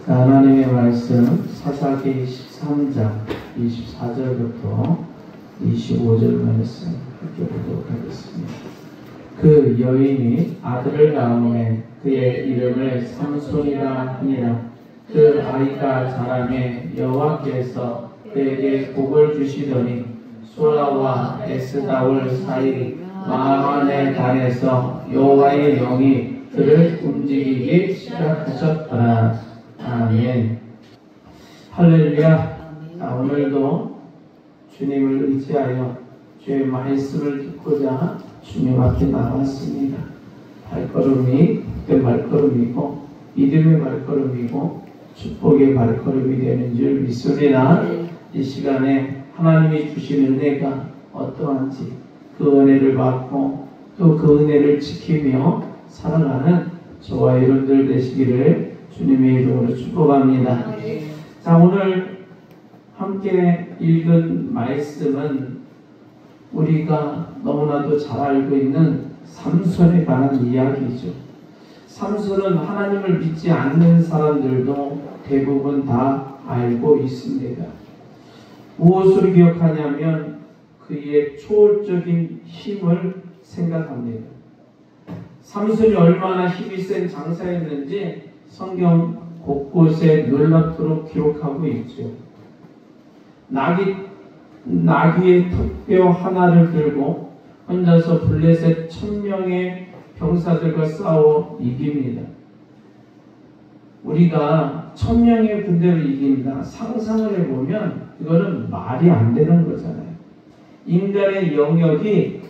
하나님의 말씀 사사기 13장 24절부터 25절 말씀 살펴보도록 하겠습니다. 그 여인이 아들을 낳음에 그의 이름을 삼손이라 하니라. 그 아이가 자라매 여호와께서 그에게 복을 주시더니 소라와 에스다올 사이 마한의 단에서 여호와의 영이 그를 움직이기 시작하셨더라. 아멘. 할렐루야. 오늘도 주님을 의지하여 주의 말씀을 듣고자 주님 앞에 나왔습니다. 발걸음이 복된 발걸음이고 믿음의 발걸음이고 축복의 발걸음이 되는 줄 믿습니다. 이 시간에 하나님이 주신 은혜가 어떠한지 그 은혜를 받고 또 그 은혜를 지키며 살아가는 저와 여러분들 되시기를 주님의 이름으로 축복합니다. 자, 오늘 함께 읽은 말씀은 우리가 너무나도 잘 알고 있는 삼손에 관한 이야기죠. 삼손은 하나님을 믿지 않는 사람들도 대부분 다 알고 있습니다. 무엇을 기억하냐면 그의 초월적인 힘을 생각합니다. 삼손이 얼마나 힘이 센 장사였는지 성경 곳곳에 놀랍도록 기록하고 있죠. 나귀의 턱뼈 하나를 들고 혼자서 블레셋 1000명의 병사들과 싸워 이깁니다. 우리가 1000명의 군대를 이긴다 상상을 해보면 이거는 말이 안 되는 거잖아요. 인간의 영역이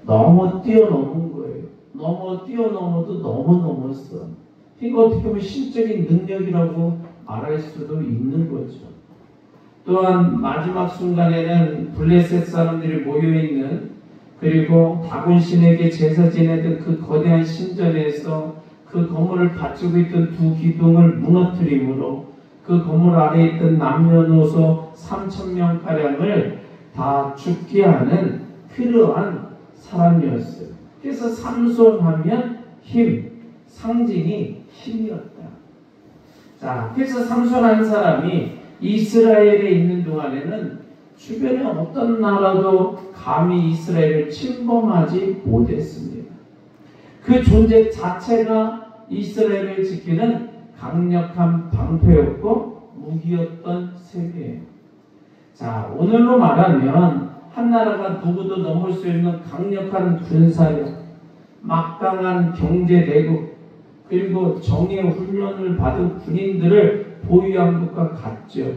너무 뛰어넘은 거예요. 너무 뛰어넘어도 너무 넘었어. 이거 어떻게 보면 신적인 능력이라고 말할 수도 있는 거죠. 또한 마지막 순간에는 블레셋 사람들이 모여있는 그리고 다곤신에게 제사 지내던 그 거대한 신전에서 그 건물을 받치고 있던 두 기둥을 무너뜨림으로 그 건물 아래에 있던 남녀노소 3000명가량을 다 죽게 하는 그러한 사람이었어요. 그래서 삼손 하면 힘, 상징이 힘이었다. 자, 그래서 삼손 한 사람이 이스라엘에 있는 동안에는 주변에 어떤 나라도 감히 이스라엘을 침범하지 못했습니다. 그 존재 자체가 이스라엘을 지키는 강력한 방패였고 무기였던 셈이에요. 자, 오늘로 말하면 한 나라가 누구도 넘을 수 있는 강력한 군사력, 막강한 경제 내국, 그리고 정예 훈련을 받은 군인들을 보유한 것과 같죠.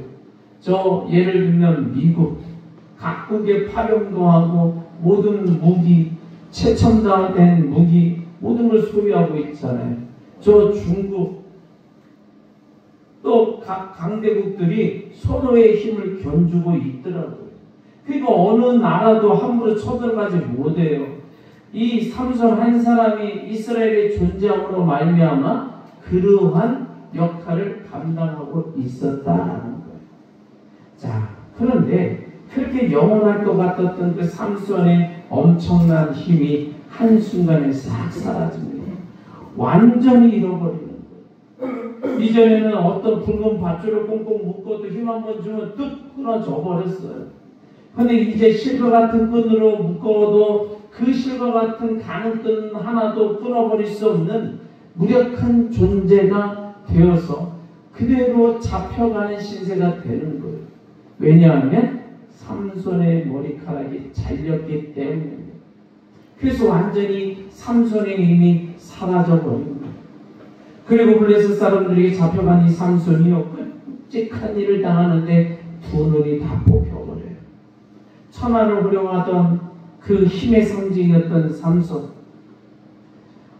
저 예를 들면 미국, 각국의 파병도 하고 모든 무기, 최첨단된 무기 모든 걸 소유하고 있잖아요. 저 중국, 또 각 강대국들이 서로의 힘을 견주고 있더라고요. 그러니까 어느 나라도 함부로 쳐들어가지 못해요. 이 삼손 한 사람이 이스라엘의 존재함으로 말미암아 그러한 역할을 감당하고 있었다라는 거예요. 자, 그런데 그렇게 영원할 것 같았던 그 삼손의 엄청난 힘이 한순간에 싹 사라집니다. 완전히 잃어버리는 거예요. 이전에는 어떤 붉은 밧줄을 꽁꽁 묶어도 힘 한번 주면 뚝 끊어져 버렸어요. 근데 이제 실과 같은 끈으로 묶어도 그 실과 같은 가는 끈 하나도 끊어버릴 수 없는 무력한 존재가 되어서 그대로 잡혀가는 신세가 되는 거예요. 왜냐하면 삼손의 머리카락이 잘렸기 때문입니다. 그래서 완전히 삼손의 힘이 사라져버린 거예요. 그리고 블레셋 사람들에게 잡혀간 이 삼손이요, 끔찍한 일을 당하는데 두 눈이 다 뽑혀버려요. 천하를 호령하던 그 힘의 상징이었던 삼손,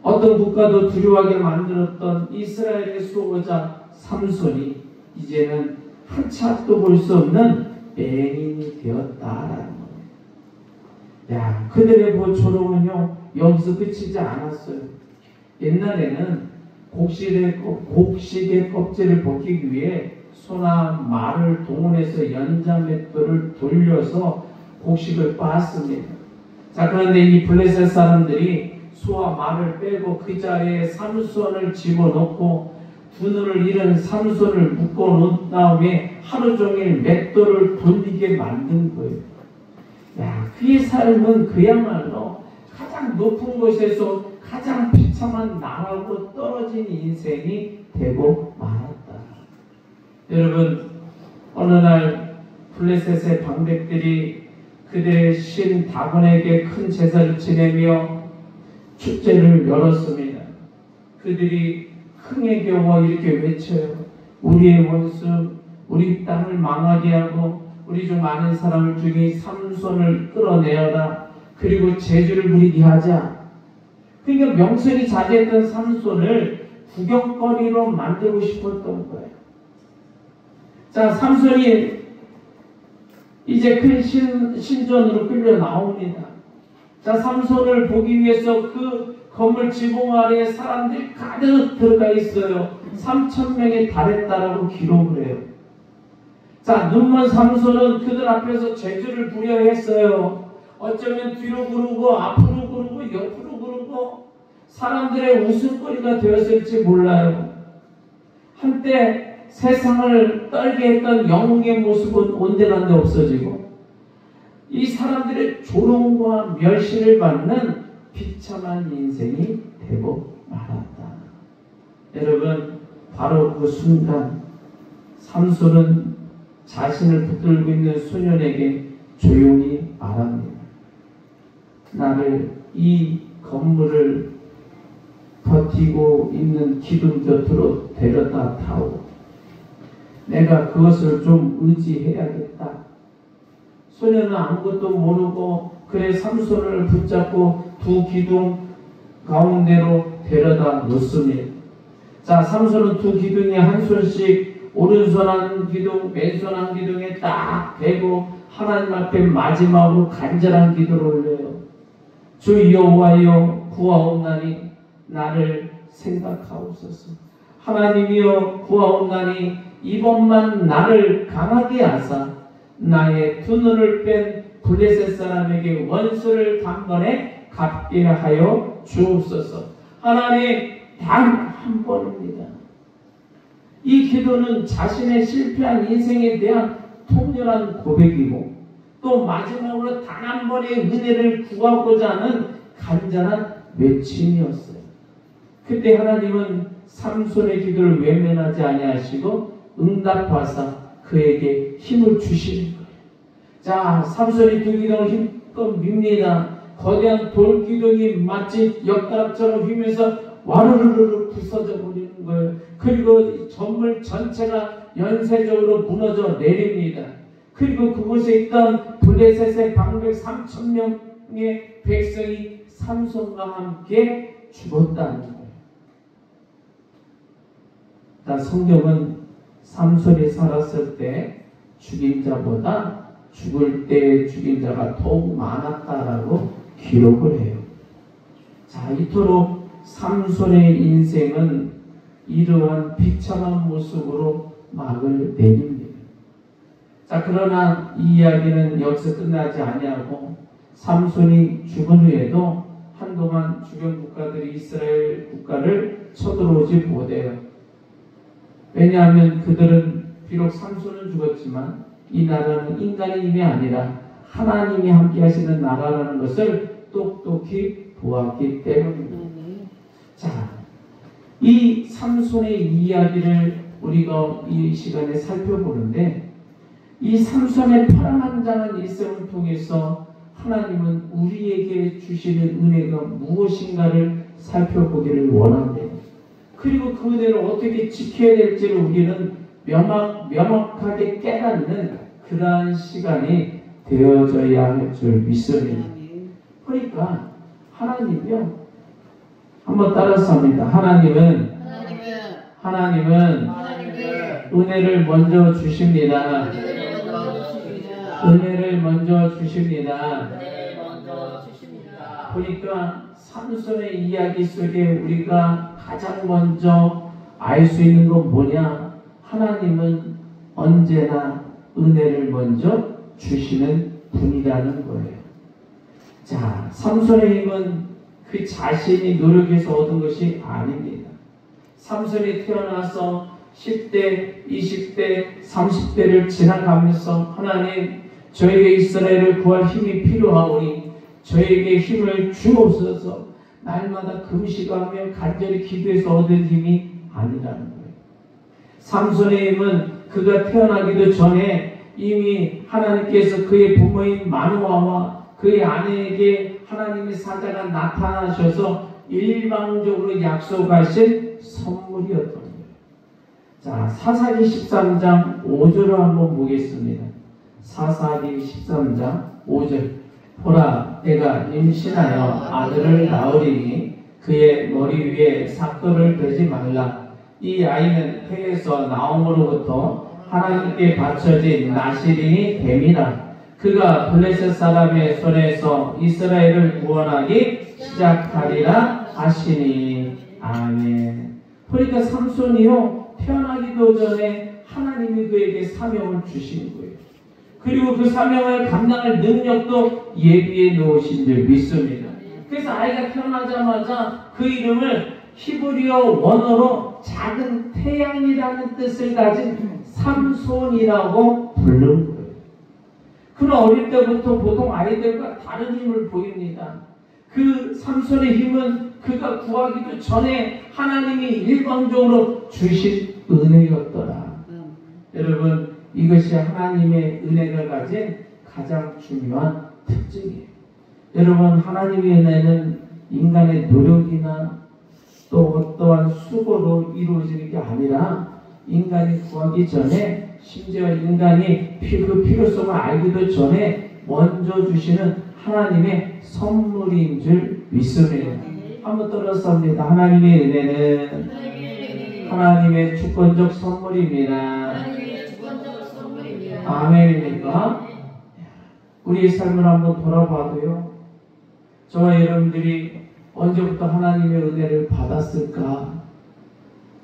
어떤 국가도 두려워하게 만들었던 이스라엘의 수호자 삼손이 이제는 한치 앞도 볼 수 없는 맹인이 되었다라는 거예요. 야, 그들의 조롱은요 여기서 끝이지 않았어요. 옛날에는 곡식의 껍질을 벗기기 위해 소나 말을 동원해서 연자맷돌을 돌려서 곡식을 빻습니다. 자, 그런데 이 블레셋 사람들이 소와 말을 빼고 그 자리에 삼손을 집어넣고 두 눈을 잃은 삼손을 묶어놓은 다음에 하루 종일 맷돌을 돌리게 만든 거예요. 야, 그의 삶은 그야말로 가장 높은 곳에서 가장 비참한 나라로 떨어진 인생이 되고 말았다. 여러분, 어느 날 블레셋의 방백들이 그들의 신 다곤에게 큰 제사를 지내며 축제를 열었습니다. 그들이 흥에 겨워 이렇게 외쳐요. 우리의 원수, 우리 땅을 망하게 하고 우리 중 많은 사람을 중에 삼손을 끌어내어라. 그리고 제주를 부리게 하자. 그러니까 명색이 자제했던 삼손을 구경거리로 만들고 싶었던 거예요. 자, 삼손이 이제 큰 신전으로 끌려 나옵니다. 자, 삼손을 보기 위해서 그 건물 지붕 아래에 사람들이 가득 들어가 있어요. 3,000명에 달했다라고 기록을 해요. 자, 눈먼 삼손은 그들 앞에서 제주를 부려 했어요. 어쩌면 뒤로 구르고 앞으로 구르고 옆으로 구르고 사람들의 웃음거리가 되었을지 몰라요. 한때 세상을 떨게 했던 영웅의 모습은 온데간데 없어지고 이 사람들의 조롱과 멸시를 받는 비참한 인생이 되고 말았다. 여러분, 바로 그 순간 삼손은 자신을 붙들고 있는 소년에게 조용히 말합니다. 나를 이 건물을 버티고 있는 기둥 곁으로 데려다 타오. 내가 그것을 좀 의지해야겠다. 소년은 아무것도 모르고 그래 삼손을 붙잡고 두 기둥 가운데로 데려다 놓습니다. 자, 삼손은 두 기둥에 한 손씩 오른손 한 기둥, 왼손 한 기둥에 딱 대고 하나님 앞에 마지막으로 간절한 기도를 올려요. 주 여호와여 구하옵나니 나를 생각하옵소서. 하나님이여 구하옵나니 이번만 나를 강하게 하사 나의 두 눈을 뺀 블레셋 사람에게 원수를 단번에 갚게 하여 주옵소서. 하나님, 단 한 번입니다. 이 기도는 자신의 실패한 인생에 대한 통렬한 고백이고 또 마지막으로 단 한 번의 은혜를 구하고자 하는 간절한 외침이었어요. 그때 하나님은 삼손의 기도를 외면하지 아니하시고 응답하사 그에게 힘을 주시는 거예요. 자, 삼손이 두 기둥을 힘껏 밉니다. 거대한 돌 기둥이 마치 엿가락처럼 휘면서 와르르르 부서져 버리는 거예요. 그리고 건물 전체가 연쇄적으로 무너져 내립니다. 그리고 그곳에 있던 블레셋의 방백 3,000명의 백성이 삼손과 함께 죽었다는 거예요. 자, 성경은 삼손이 살았을 때 죽인 자보다 죽을 때 죽인 자가 더욱 많았다라고 기록을 해요. 자, 이토록 삼손의 인생은 이러한 비참한 모습으로 막을 내립니다. 자, 그러나 이 이야기는 여기서 끝나지 아니하고 삼손이 죽은 후에도 한동안 주변 국가들이 이스라엘 국가를 쳐들어오지 못해요. 왜냐하면 그들은 비록 삼손은 죽었지만 이 나라는 인간의 힘이 아니라 하나님이 함께 하시는 나라라는 것을 똑똑히 보았기 때문입니다. 자, 이 삼손의 이야기를 우리가 이 시간에 살펴보는데 이 삼손의 파란만장한 일생을 통해서 하나님은 우리에게 주시는 은혜가 무엇인가를 살펴보기를 원합니다. 그리고 그 은혜를 어떻게 지켜야 될지를 우리는 명확하게 깨닫는 그러한 시간이 되어져야 할 줄 믿습니다. 그러니까 하나님이요, 한번 따라서 합니다. 하나님은 은혜를 먼저 주십니다. 은혜를 먼저 주십니다. 그러니까 삼손의 이야기 속에 우리가 가장 먼저 알 수 있는 건 뭐냐? 하나님은 언제나 은혜를 먼저 주시는 분이라는 거예요. 자, 삼손의 힘은 그 자신이 노력해서 얻은 것이 아닙니다. 삼손이 태어나서 10대, 20대, 30대를 지나가면서 하나님 저에게 이스라엘을 구할 힘이 필요하오니 저에게 힘을 주옵소서. 날마다 금식하며 간절히 기도해서 얻은 힘이 아니라는 거예요. 삼손의 힘은 그가 태어나기도 전에 이미 하나님께서 그의 부모인 마누아와 그의 아내에게 하나님의 사자가 나타나셔서 일방적으로 약속하신 선물이었던 거예요. 자, 사사기 13장 5절을 한번 보겠습니다. 사사기 13장 5절. 보라, 내가 임신하여 아들을 낳으리니 그의 머리 위에 삭도를 베지 말라. 이 아이는 태에서 나옴으로부터 하나님께 바쳐진 나시린이 됨이라. 그가 블레셋 사람의 손에서 이스라엘을 구원하기 시작하리라 하시니. 아멘. 그러니까 삼손이요, 태어나기도 전에 하나님이 그에게 사명을 주신 거예요. 그리고 그 사명을 감당할 능력도 예비해 놓으신 줄 믿습니다. 그래서 아이가 태어나자마자 그 이름을 히브리어 원어로 작은 태양이라는 뜻을 가진 삼손이라고 부른 거예요. 그는 어릴 때부터 보통 아이들과 다른 힘을 보입니다. 그 삼손의 힘은 그가 구하기도 전에 하나님이 일방적으로 주신 은혜였더라. 여러분, 이것이 하나님의 은혜가 가진 가장 중요한 특징이에요. 여러분, 하나님의 은혜는 인간의 노력이나 또 어떠한 수고로 이루어지는 게 아니라 인간이 구하기 전에, 심지어 인간이 그 필요성을 알기도 전에 먼저 주시는 하나님의 선물인 줄 믿습니다. 한번 떨어섭니다. 하나님의 은혜는 하나님의 주권적 선물입니다. 아멘입니까? 우리의 삶을 한번 돌아봐도요, 저와 여러분들이 언제부터 하나님의 은혜를 받았을까?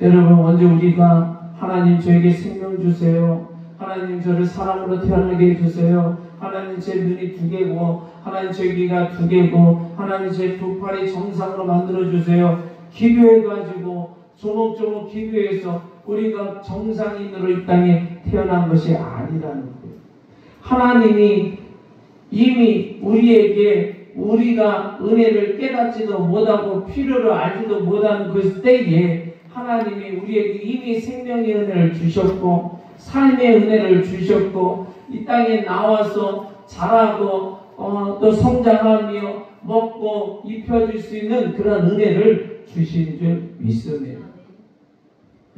여러분, 언제 우리가 하나님 저에게 생명 주세요, 하나님 저를 사람으로 태어나게 해주세요, 하나님 제 눈이 2개고 하나님 제 귀가 2개고 하나님 제 2팔이 정상으로 만들어주세요, 기도해가지고 조목조목 기도해서 우리가 정상인으로 이 땅에 태어난 것이 아니라는 거예요. 하나님이 이미 우리에게 우리가 은혜를 깨닫지도 못하고 필요를 알지도 못하는 그 때에 하나님이 우리에게 이미 생명의 은혜를 주셨고 삶의 은혜를 주셨고 이 땅에 나와서 자라고 또 성장하며 먹고 입혀줄 수 있는 그런 은혜를 주신 줄 믿습니다.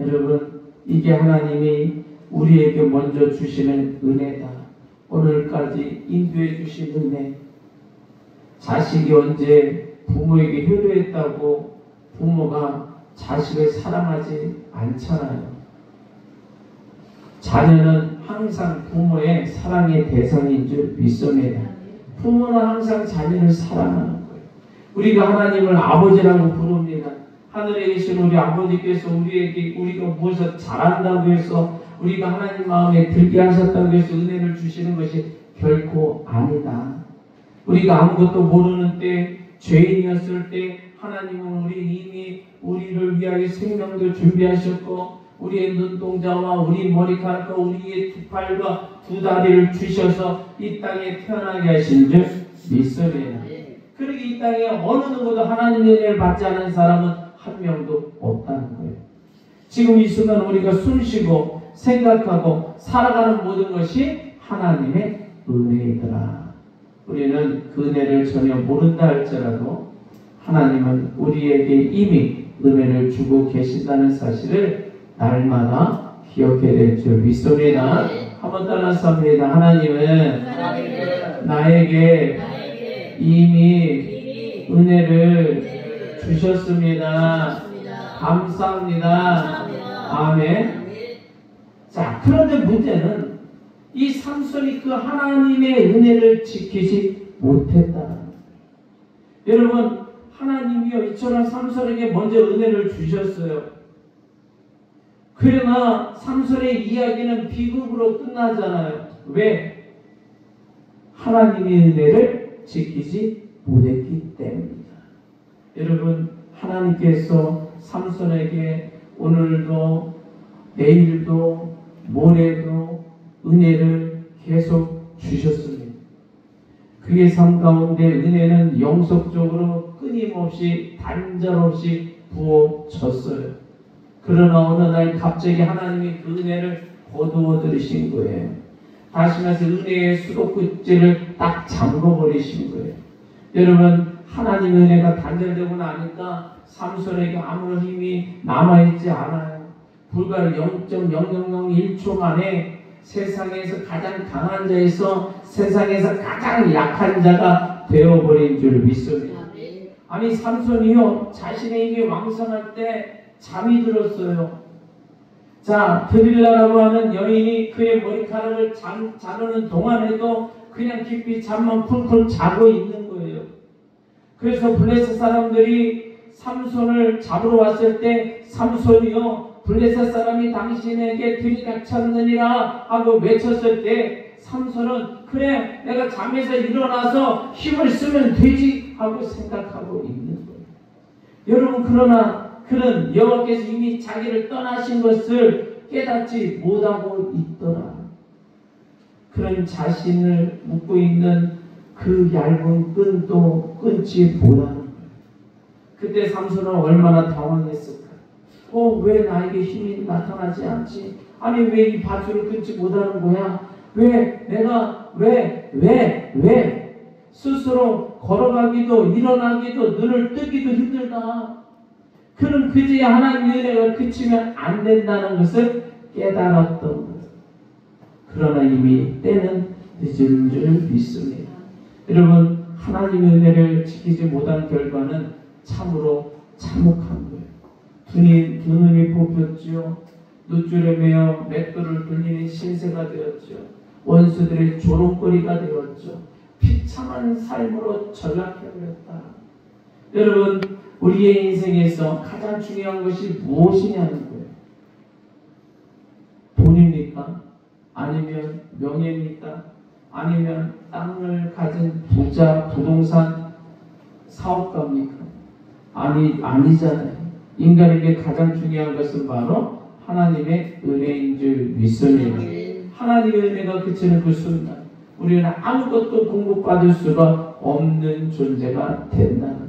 여러분, 이게 하나님이 우리에게 먼저 주시는 은혜다. 오늘까지 인도해 주신 은혜. 자식이 언제 부모에게 효도했다고 부모가 자식을 사랑하지 않잖아요. 자녀는 항상 부모의 사랑의 대상인 줄 믿습니다. 부모는 항상 자녀를 사랑하는 거예요. 우리가 하나님을 아버지라고 부릅니다. 하늘에 계신 우리 아버지께서 우리에게 우리가 무엇을 잘한다고 해서 우리가 하나님 마음에 들게 하셨다고 해서 은혜를 주시는 것이 결코 아니다. 우리가 아무것도 모르는 때, 죄인이었을 때 하나님은 우리 이미 우리를 위하여 생명도 준비하셨고 우리의 눈동자와 우리 머리카락과 우리의 2팔과 2다리를 주셔서 이 땅에 태어나게 하신 줄 믿습니다. 그러기 이 땅에 어느 누구도 하나님의 은혜를 받지 않은 사람은 한 명도 없다는 거예요. 지금 이 순간 우리가 숨쉬고 생각하고 살아가는 모든 것이 하나님의 은혜이더라. 우리는 그 은혜를 전혀 모른다 할지라도 하나님은 우리에게 이미 은혜를 주고 계신다는 사실을 날마다 기억해야 될 줄 믿습니다. 한번 따라서 합니다. 하나님은 나에게 이미 은혜를 주셨습니다. 감사합니다. 아멘. 자, 그런데 문제는 이 삼손이 그 하나님의 은혜를 지키지 못했다는 거예요. 여러분, 하나님이요 이처럼 삼손에게 먼저 은혜를 주셨어요. 그러나 삼손의 이야기는 비극으로 끝나잖아요. 왜? 하나님의 은혜를 지키지 못했기 때문입니다. 여러분, 하나님께서 삼손에게 오늘도 내일도 모레도 은혜를 계속 주셨습니다. 그의 삶 가운데 은혜는 영속적으로 끊임없이 단절없이 부어졌어요. 그러나 어느 날 갑자기 하나님이 그 은혜를 거두어 들이신 거예요. 다시 말해서 은혜의 수도꼭지를 딱 잠궈버리신 거예요. 여러분, 하나님의 은혜가 단절되고 나니까 삼손에게 아무런 힘이 남아있지 않아요. 불과 0.0001초 만에 세상에서 가장 강한 자에서 세상에서 가장 약한 자가 되어버린 줄 믿습니다. 아니, 삼손이요, 자신의 힘이 왕성할 때 잠이 들었어요. 자, 드릴라라고 하는 여인이 그의 머리카락을 자르는 동안에도 그냥 깊이 잠만 쿨쿨 자고 있는 거예요. 그래서 블레셋 사람들이 삼손을 잡으러 왔을 때 삼손이요, 블레셋 사람이 당신에게 들이닥쳤느니라 하고 외쳤을 때 삼손은 그래, 내가 잠에서 일어나서 힘을 쓰면 되지 하고 생각하고 있는 거예요. 여러분, 그러나 그는 여호와께서 이미 자기를 떠나신 것을 깨닫지 못하고 있더라. 그런 자신을 묶고 있는 그 얇은 끈도 끊지 못하는 거예요. 그때 삼손은 얼마나 당황했을까. 왜 나에게 힘이 나타나지 않지? 아니, 왜 이 밧줄을 끊지 못하는 거야? 왜 내가 왜 스스로 걸어가기도 일어나기도 눈을 뜨기도 힘들다. 그는 그제야 하나님의 은혜가 그치면 안 된다는 것을 깨달았던 것. 그러나 이미 때는 늦은 줄 믿습니다. 여러분, 하나님의 은혜를 지키지 못한 결과는 참으로 참혹한 거예요. 두 눈이 뽑혔죠. 놋줄에 매어 맷돌을 돌리는 신세가 되었죠. 원수들의 조롱거리가 되었죠. 비참한 삶으로 전락해버렸다. 여러분, 우리의 인생에서 가장 중요한 것이 무엇이냐는 거예요. 돈입니까? 아니면 명예입니까? 아니면 땅을 가진 부자, 부동산 사업가입니까? 아니잖아요. 인간에게 가장 중요한 것은 바로 하나님의 은혜인 줄 믿습니다. 하나님의 은혜가 그치는 그 순간 우리는 아무것도 공급받을 수가 없는 존재가 된다는 거예요.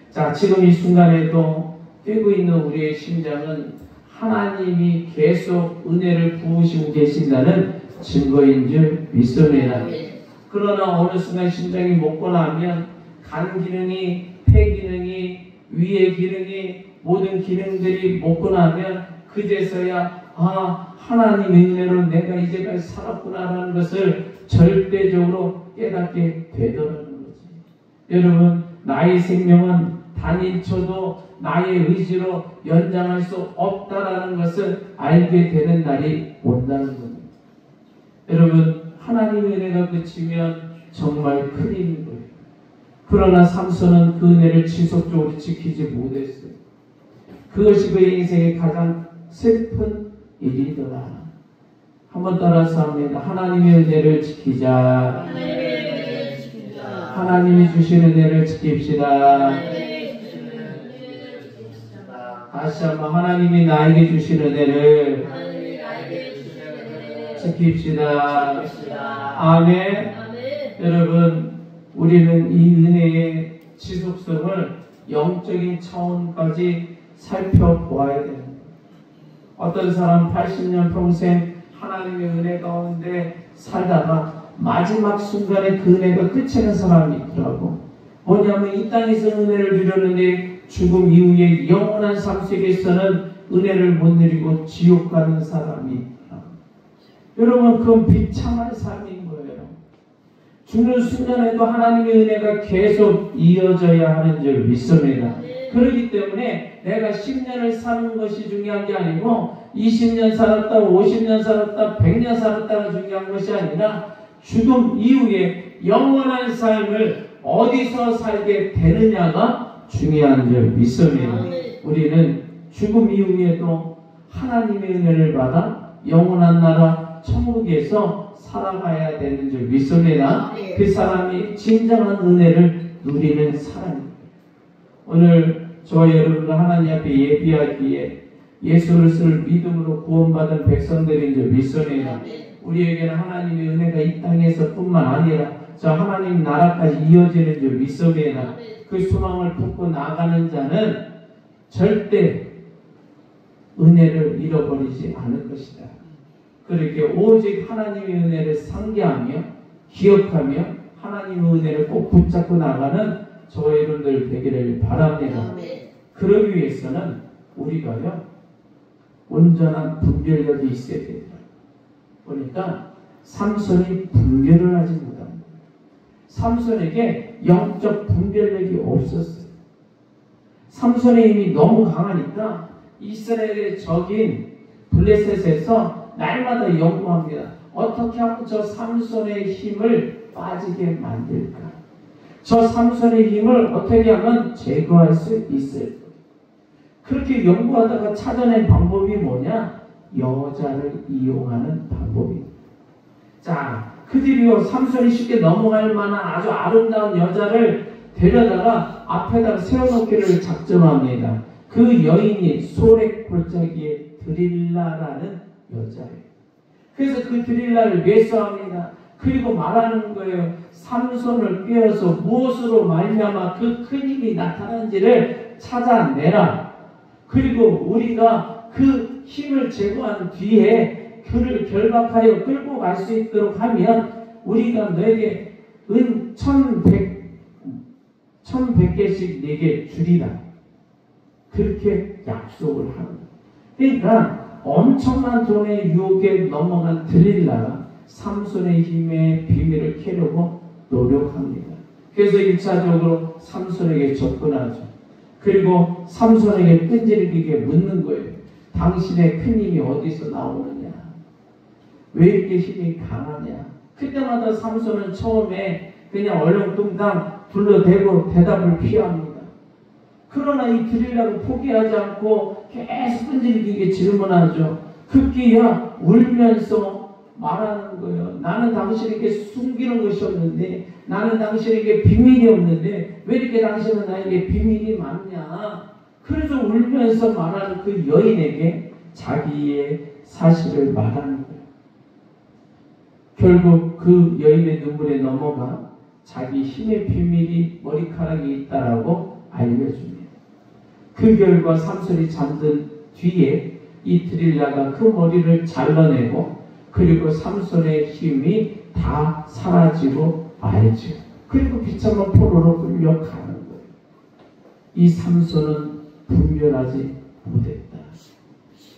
자, 지금 이 순간에도 뛰고 있는 우리의 심장은 하나님이 계속 은혜를 부으시고 계신다는 증거인 줄 믿습니다. 그러나 어느 순간 심장이 먹고 나면 간 기능이, 폐 기능이, 위의 기능이, 모든 기능들이 먹고 나면 그제서야 하나님의 은혜로 내가 이제까지 살았구나라는 것을 절대적으로 깨닫게 되더라는 거지. 여러분, 나의 생명은 단 1초도 나의 의지로 연장할 수 없다라는 것을 알게 되는 날이 온다는 겁니다. 여러분, 하나님의 은혜가 그치면 정말 큰일인 거예요. 그러나 삼손은 그 은혜를 지속적으로 지키지 못했어요. 그것이 그의 인생의 가장 슬픈 일이더라. 한번 따라서 합니다. 하나님의 은혜를 지키자. 하나님이 주신 은혜를 지킵시다. 다시 한번 하나님이 나에게 주신 은혜를 지킵시다. 아멘. 여러분, 우리는 이 은혜의 지속성을 영적인 차원까지 살펴보아야 됩니다. 어떤 사람 80년 평생 하나님의 은혜 가운데 살다가 마지막 순간에 그 은혜가 끝이는 사람이 있더라고. 뭐냐면 이 땅에서 은혜를 누렸는데 죽음 이후에 영원한 삶 속에서는 은혜를 못 누리고 지옥 가는 사람이 있더라고. 여러분, 그건 비참한 삶인 거예요. 죽는 순간에도 하나님의 은혜가 계속 이어져야 하는 줄 믿습니다. 그렇기 때문에 내가 10년을 사는 것이 중요한 게 아니고 20년 살았다, 50년 살았다, 100년 살았다가 중요한 것이 아니라 죽음 이후에 영원한 삶을 어디서 살게 되느냐가 중요한 줄 믿습니다. 우리는 죽음 이후에도 하나님의 은혜를 받아 영원한 나라 천국에서 살아가야 되는 줄 믿습니다. 그 사람이 진정한 은혜를 누리는 사람입니다. 오늘 저와 여러분과 하나님 앞에 예비하기에 예수를 믿음으로 구원받은 백성들인 줄 믿습니다. 우리에게는 하나님의 은혜가 이 땅에서 뿐만 아니라 저 하나님 나라까지 이어지는 줄 믿습니다. 그 소망을 품고 나가는 자는 절대 은혜를 잃어버리지 않을 것이다. 그렇게 오직 하나님의 은혜를 상기하며 기억하며 하나님의 은혜를 꼭 붙잡고 나가는 저와 여러분들 되기를 바랍니다. 그러기 위해서는 우리가요 온전한 분별력이 있어야 됩니다. 그러니까 삼손이 분별을 하지 못합니다. 삼손에게 영적 분별력이 없었어요. 삼손의 힘이 너무 강하니까 이스라엘의 적인 블레셋에서 날마다 연구합니다. 어떻게 하면 저 삼손의 힘을 빠지게 만들까? 저 삼손의 힘을 어떻게 하면 제거할 수 있을까? 그렇게 연구하다가 찾아낸 방법이 뭐냐? 여자를 이용하는 방법입니다. 자, 그들이요 삼손이 쉽게 넘어갈 만한 아주 아름다운 여자를 데려다가 앞에다가 세워놓기를 작정합니다. 그 여인이 소렉 골짜기의 드릴라라는 여자예요. 그래서 그 드릴라를 매수합니다. 그리고 말하는 거예요. 삼손을 꿰어서 무엇으로 말미암아 그 큰 힘이 나타난지를 찾아내라. 그리고 우리가 그 힘을 제거한 뒤에 그를 결박하여 끌고 갈 수 있도록 하면 우리가 너에게 은 1100개씩 내게 주리라. 그렇게 약속을 합니다. 그러니까 엄청난 돈의 유혹에 넘어간 드릴라가 삼손의 힘의 비밀을 캐려고 노력합니다. 그래서 1차적으로 삼손에게 접근하죠. 그리고 삼손에게 끈질기게 묻는 거예요. 당신의 큰 힘이 어디서 나오느냐? 왜 이렇게 힘이 강하냐? 그때마다 삼손은 처음에 그냥 얼렁뚱땅 둘러대고 대답을 피합니다. 그러나 이 드릴라를 포기하지 않고 계속 끈질기게 질문하죠. 급기야 울면서 말하는 거예요. 나는 당신에게 숨기는 것이 없는데, 나는 당신에게 비밀이 없는데 왜 이렇게 당신은 나에게 비밀이 많냐? 그래서 울면서 말하는 그 여인에게 자기의 사실을 말하는 거예요. 결국 그 여인의 눈물에 넘어가 자기 힘의 비밀이 머리카락에 있다라고 알려줍니다. 그 결과 삼손이 잠든 뒤에 이 드릴라가 그 머리를 잘라내고 그리고 삼손의 힘이 다 사라지고 말죠. 그리고 비참한 포로로 끌려가는 거예요. 이 삼손은 분별하지 못했다.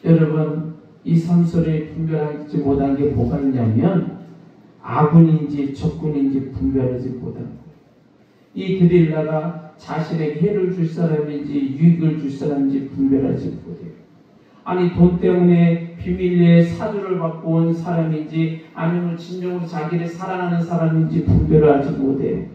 여러분, 이 삼손이 분별하지 못한 게 뭐가 있냐면 아군인지 적군인지 분별하지 못한 거예요. 이 드릴라가 자신에게 해를 줄 사람인지 유익을 줄 사람인지 분별하지 못해요. 아니 돈 때문에 비밀리에 사주를 받고 온 사람인지 아니면 진정으로 자기를 사랑하는 사람인지 분별하지 못해요.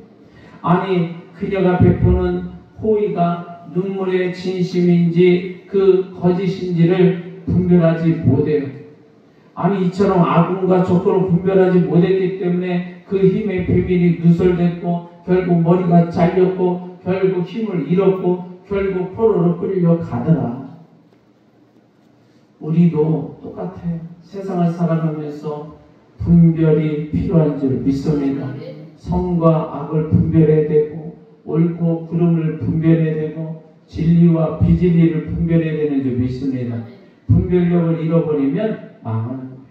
아니 그녀가 베푸는 호의가 눈물의 진심인지 그 거짓인지를 분별하지 못해요. 아니 이처럼 아군과 적군을 분별하지 못했기 때문에 그 힘의 비밀이 누설됐고 결국 머리가 잘렸고 결국 힘을 잃었고 결국 포로로 끌려가더라. 우리도 똑같아요. 세상을 살아가면서 분별이 필요한 줄 믿습니다. 선과 악을 분별해야 되고 옳고 그름을 분별해야 되고 진리와 비진리를 분별해야 되는 줄 믿습니다. 분별력을 잃어버리면 망하는 거예요.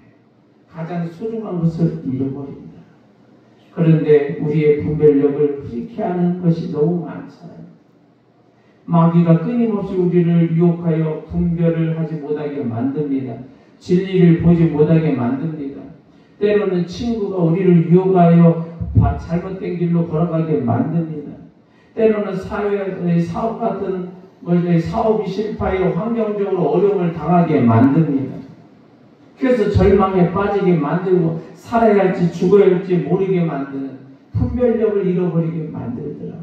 가장 소중한 것을 잃어버립니다. 그런데 우리의 분별력을 흐릿게 하는 것이 너무 많잖아요. 마귀가 끊임없이 우리를 유혹하여 분별을 하지 못하게 만듭니다. 진리를 보지 못하게 만듭니다. 때로는 친구가 우리를 유혹하여 잘못된 길로 걸어가게 만듭니다. 때로는 사회의 사업 같은 것에 사업이 실패하여 환경적으로 어려움을 당하게 만듭니다. 그래서 절망에 빠지게 만들고 살아야 할지 죽어야 할지 모르게 만드는 분별력을 잃어버리게 만들더라.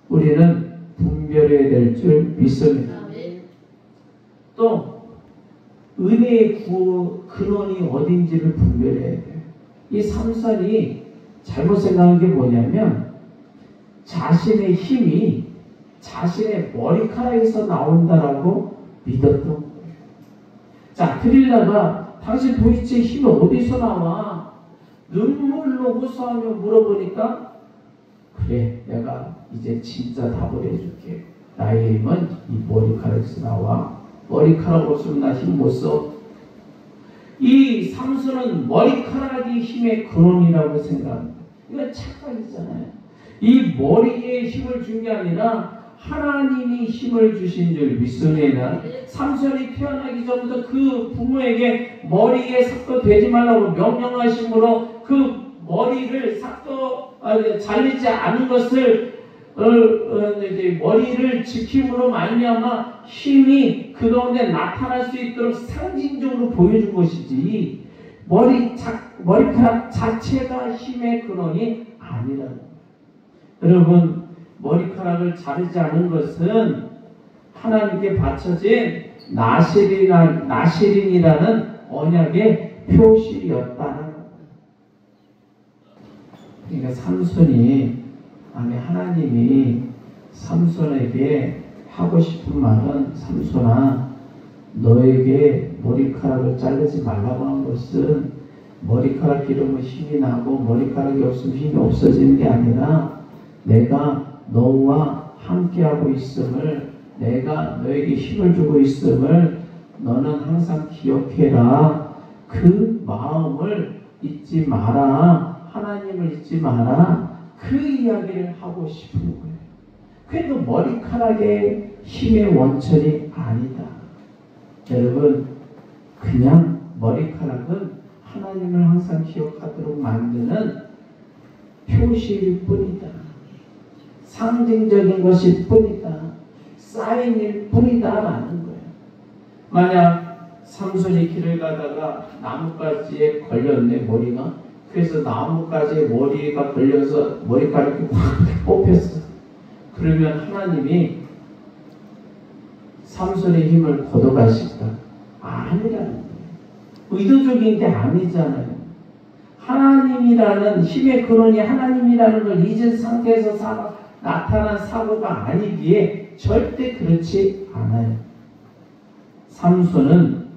우리는 분별해야 될 줄 믿습니다. 또 은혜의 근원이 어딘지를 분별해야 돼요. 이 삼손이 잘못 생각한 게 뭐냐면 자신의 힘이 자신의 머리카락에서 나온다라고 믿었던 거예요. 자, 드릴라가 당신 도대체 힘이 어디서 나와? 눈물로 호소하며 물어보니까 그래, 내가 이제 진짜 답을 해줄게. 나의 힘은 이 머리카락에서 나와. 머리카락 없으면 나 힘 못 써. 이 삼손은 머리카락이 힘의 근원이라고 생각합니다. 이건 착각이잖아요. 이 머리에 힘을 준 게 아니라 하나님이 힘을 주신 줄 믿습니다. 삼손이 태어나기 전부터 그 부모에게 머리에 삭도 되지 말라고 명령하심으로 그 머리를 잘리지 않은 것을 머리를 지킴으로 말미암아 힘이 그 가운데 나타날 수 있도록 상징적으로 보여준 것이지 머리카락 자체가 힘의 근원이 아니라는 거예요. 여러분, 머리카락을 자르지 않은 것은 하나님께 바쳐진 나시린이라는 언약의 표시였다는 거예요. 그러니까 삼손이 하나님이 삼손에게 하고 싶은 말은 삼손아, 너에게 머리카락을 자르지 말라고 한 것은 머리카락 기르면 힘이 나고 머리카락이 없으면 힘이 없어지는 게 아니라 내가 너와 함께하고 있음을, 내가 너에게 힘을 주고 있음을 너는 항상 기억해라. 그 마음을 잊지 마라. 하나님을 잊지 마라. 그 이야기를 하고 싶은 거예요. 그래도 머리카락의 힘의 원천이 아니다. 여러분, 그냥 머리카락은 하나님을 항상 기억하도록 만드는 표시일 뿐이다. 상징적인 것일 뿐이다. 사인일 뿐이다 라는 거예요. 만약 삼손이 길을 가다가 나뭇가지에 걸렸네, 머리가. 그래서 나뭇가지에 머리가 걸려서 머리카락이 확 뽑혔어. 그러면 하나님이 삼손의 힘을 걷어가실까? 아니라는 거예요. 의도적인 게 아니잖아요. 하나님이라는 힘의 근원이 하나님이라는 걸 잊은 상태에서 나타난 사고가 아니기에 절대 그렇지 않아요. 삼손은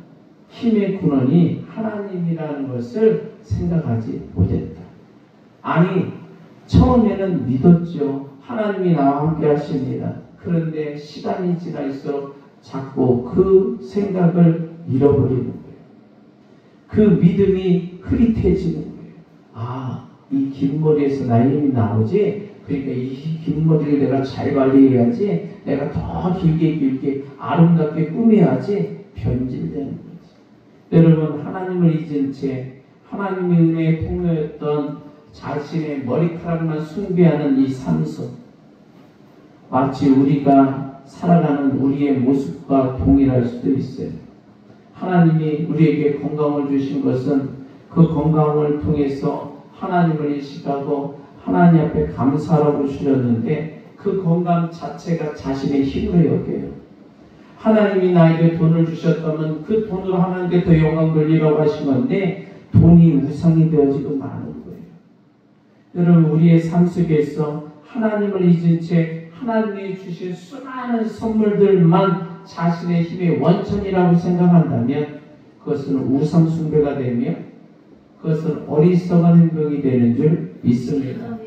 힘의 근원이 하나님이라는 것을 생각하지 못했다. 아니, 처음에는 믿었죠. 하나님이 나와 함께 하십니다. 그런데 시간이 지날수록 자꾸 그 생각을 잃어버리는 거예요. 그 믿음이 흐릿해지는 거예요. 아, 이 긴 머리에서 나의 힘이 나오지? 그러니까 이 긴 머리를 내가 잘 관리해야지. 내가 더 길게 아름답게 꾸며야지. 변질되는 거지. 여러분, 하나님을 잊은 채 하나님의 은혜의 통로였던 자신의 머리카락만 숭배하는 이 삼손, 마치 우리가 살아가는 우리의 모습과 동일할 수도 있어요. 하나님이 우리에게 건강을 주신 것은 그 건강을 통해서 하나님을 인식하고 하나님 앞에 감사하라고 주셨는데 그 건강 자체가 자신의 힘으로 여겨요. 하나님이 나에게 돈을 주셨다면 그 돈으로 하나님께 더 영광 돌리라고 하신 건데 돈이 우상이 되어지고 마는 거예요. 여러분, 우리의 삶 속에서 하나님을 잊은 채 하나님이 주신 수많은 선물들만 자신의 힘의 원천이라고 생각한다면 그것은 우상 숭배가 되며 그것은 어리석은 행동이 되는 줄 믿습니다.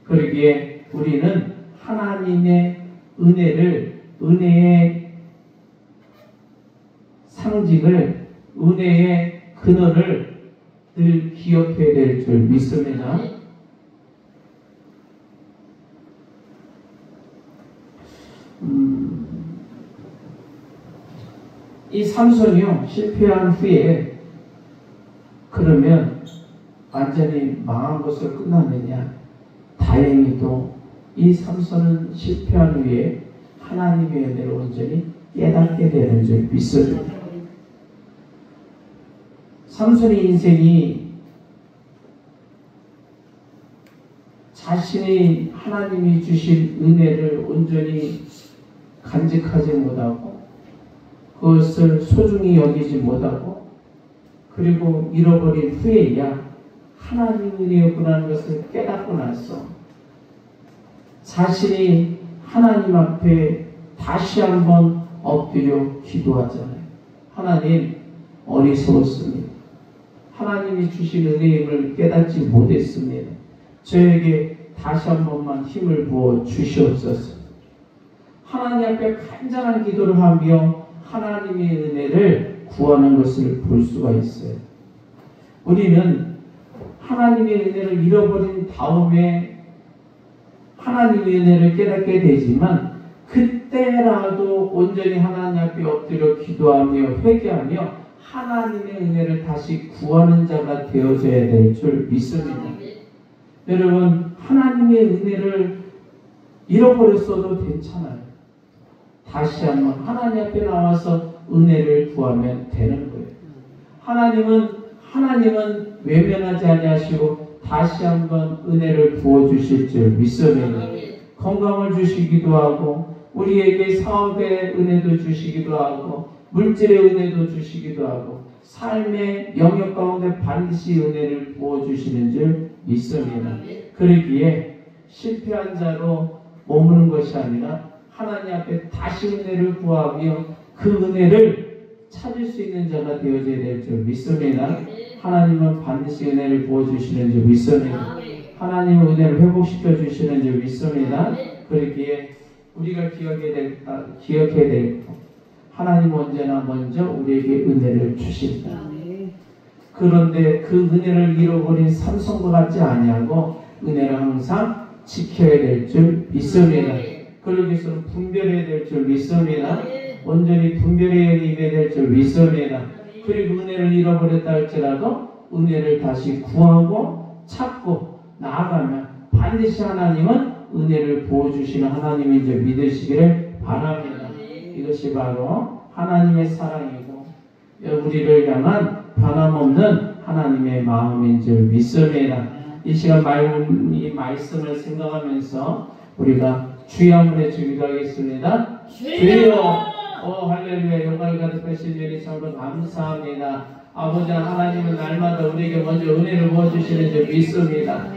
그러기에 우리는 하나님의 은혜의 상징을, 은혜의 근원을 늘 기억해야 될 줄 믿습니다. 이 삼손이요, 실패한 후에 그러면 완전히 망한 것을 끝나느냐? 다행히도 이 삼손은 실패한 후에 하나님의 은혜를 온전히 깨닫게 되는 줄 믿습니다. 삼손의 인생이 자신이 하나님이 주신 은혜를 온전히 간직하지 못하고 그것을 소중히 여기지 못하고 그리고 잃어버린 후에야 하나님의 은혜였구나는 것을 깨닫고 나서 자신이 하나님 앞에 다시 한번 엎드려 기도하잖아요. 하나님, 어리석었습니다. 하나님이 주신 은혜임을 깨닫지 못했습니다. 저에게 다시 한 번만 힘을 부어 주시옵소서. 하나님 앞에 간절한 기도를 하며 하나님의 은혜를 구하는 것을 볼 수가 있어요. 우리는 하나님의 은혜를 잃어버린 다음에 하나님의 은혜를 깨닫게 되지만 그때라도 온전히 하나님 앞에 엎드려 기도하며 회개하며 하나님의 은혜를 다시 구하는 자가 되어져야 될 줄 믿습니다. 여러분, 하나님의 은혜를 잃어버렸어도 괜찮아요. 다시 한번 하나님 앞에 나와서 은혜를 구하면 되는 거예요. 하나님은 외면하지 아니하시고 다시 한번 은혜를 부어주실 줄 믿습니다. 건강을 주시기도 하고 우리에게 사업의 은혜도 주시기도 하고 물질의 은혜도 주시기도 하고 삶의 영역 가운데 반드시 은혜를 부어주시는 줄 믿습니다. 그러기에 실패한 자로 머무는 것이 아니라 하나님 앞에 다시 은혜를 구하며 그 은혜를 찾을 수 있는 자가 되어져야 될 줄 믿습니다. 하나님은 반드시 은혜를 부어주시는 줄 믿습니다. 하나님은 은혜를 회복시켜 주시는 줄 믿습니다. 그러기에 우리가 기억해야 될 것, 하나님은 언제나 먼저 우리에게 은혜를 주신다. 그런데 그 은혜를 잃어버린 삼손과 같지 아니하고 은혜를 항상 지켜야 될 줄 믿습니다. 그러기 위해서는 분별해야 될 줄 믿습니다. 온전히 분별해야 될 줄 믿습니다. 그리고 은혜를 잃어버렸다 할지라도 은혜를 다시 구하고 찾고 나아가면 반드시 하나님은 은혜를 부어주시는 하나님인 줄 믿으시기를 바랍니다. 이것이 바로 하나님의 사랑이고 우리를 향한 변함없는 하나님의 마음인 줄 믿습니다. 이 시간 이 말씀을 생각하면서 우리가 주의 한번 해주기도 하겠습니다. 주여! 할렐루야. 영광이 가득하신 주님 참으로 감사합니다. 아버지 하나님은 날마다 우리에게 먼저 은혜를 부어주시는 줄 믿습니다.